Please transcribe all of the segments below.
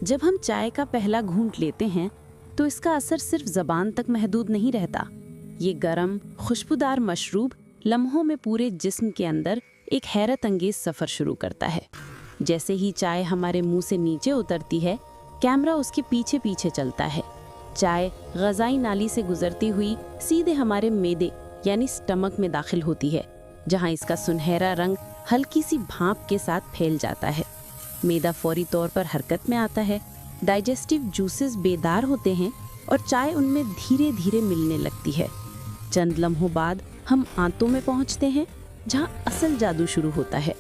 जब हम चाय का पहला घूंट लेते हैं तो इसका असर सिर्फ ज़बान तक महदूद नहीं रहता। ये गरम खुशबूदार मशरूब लम्हों में पूरे जिस्म के अंदर एक हैरत अंगेज सफ़र शुरू करता है। जैसे ही चाय हमारे मुंह से नीचे उतरती है, कैमरा उसके पीछे पीछे चलता है। चाय ग़ज़ाई नाली से गुजरती हुई सीधे हमारे मेदे यानी स्टमक में दाखिल होती है, जहां इसका सुनहरा रंग हल्की सी भाप के साथ फैल जाता है। मैदा फौरी तौर पर हरकत में आता है, डाइजेस्टिव जूसेस बेदार होते हैं और चाय उनमें धीरे धीरे मिलने लगती है। चंद लम्हों बाद हम आंतों में पहुंचते हैं, जहां असल जादू शुरू होता है।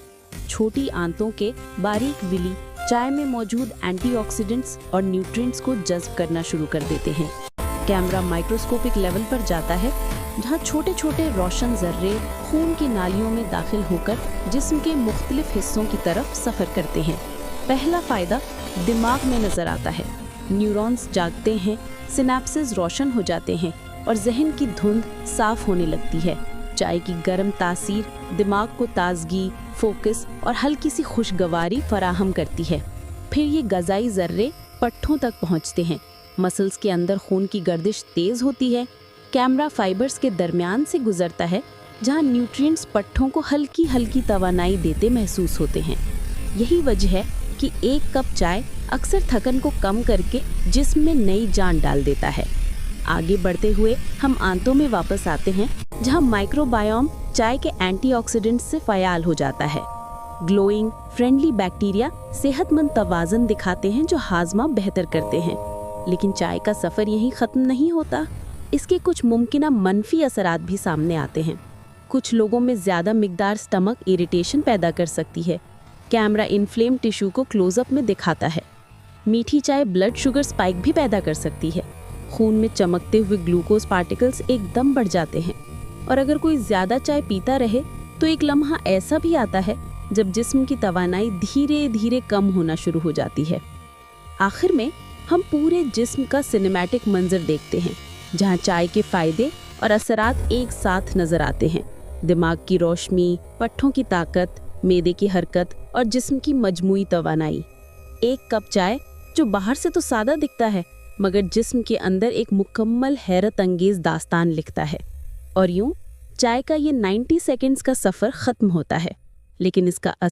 छोटी आंतों के बारीक विली चाय में मौजूद एंटीऑक्सीडेंट्स और न्यूट्रिएंट्स को जज़्ब करना शुरू कर देते हैं। कैमरा माइक्रोस्कोपिक लेवल पर जाता है, जहां छोटे छोटे रोशन जर्रे खून की नालियों में दाखिल होकर जिस्म के मुख्तलिफ हिस्सों की तरफ सफ़र करते हैं। पहला फ़ायदा दिमाग में नज़र आता है। न्यूरॉन्स जागते हैं, सिनेप्सेस रोशन हो जाते हैं और जहन की धुंध साफ होने लगती है। चाय की गर्म तासीर दिमाग को ताजगी, फोकस और हल्की सी खुशगवारी फराहम करती है। फिर ये ग़ज़ाई ज़र्रे पट्ठों तक पहुंचते हैं। मसल्स के अंदर खून की गर्दिश तेज़ होती है। कैमरा फाइबर्स के दरमियान से गुजरता है, जहां न्यूट्रिएंट्स पट्ठों को हल्की हल्की तवानाई देते महसूस होते हैं। यही वजह है कि एक कप चाय अक्सर थकन को कम करके जिस्म में नई जान डाल देता है। आगे बढ़ते हुए हम आंतों में वापस आते हैं, जहां माइक्रोबायोम चाय के एंटीऑक्सीडेंट्स से फ़याल हो जाता है। ग्लोइंग फ्रेंडली बैक्टीरिया सेहतमंद तवाज़न दिखाते हैं, जो हाजमा बेहतर करते हैं। लेकिन चाय का सफ़र यहीं ख़त्म नहीं होता। इसके कुछ मुमकिना मनफी असरात भी सामने आते हैं। कुछ लोगों में ज़्यादा मिकदार स्टमक इरिटेशन पैदा कर सकती है। कैमरा इन्फ्लेम टिश्यू को क्लोजअप में दिखाता है। मीठी चाय ब्लड शुगर स्पाइक भी पैदा कर सकती है। खून में चमकते हुए ग्लूकोज पार्टिकल्स एकदम बढ़ जाते हैं। और अगर कोई ज़्यादा चाय पीता रहे तो एक लम्हा ऐसा भी आता है जब जिस्म की तवानाई धीरे धीरे कम होना शुरू हो जाती है। आखिर में हम पूरे जिस्म का सिनेमैटिक मंजर देखते हैं, जहां चाय के फ़ायदे और असरात एक साथ नज़र आते हैं। दिमाग की रोशनी, पट्ठों की ताकत, मैदे की हरकत और जिस्म की मजमूई तवानाई। एक कप चाय जो बाहर से तो सादा दिखता है, मगर जिस्म के अंदर एक मुकम्मल हैरत अंगेज़ दास्तान लिखता है। और यूं चाय का ये 90 सेकंड्स का सफ़र ख़त्म होता है, लेकिन इसका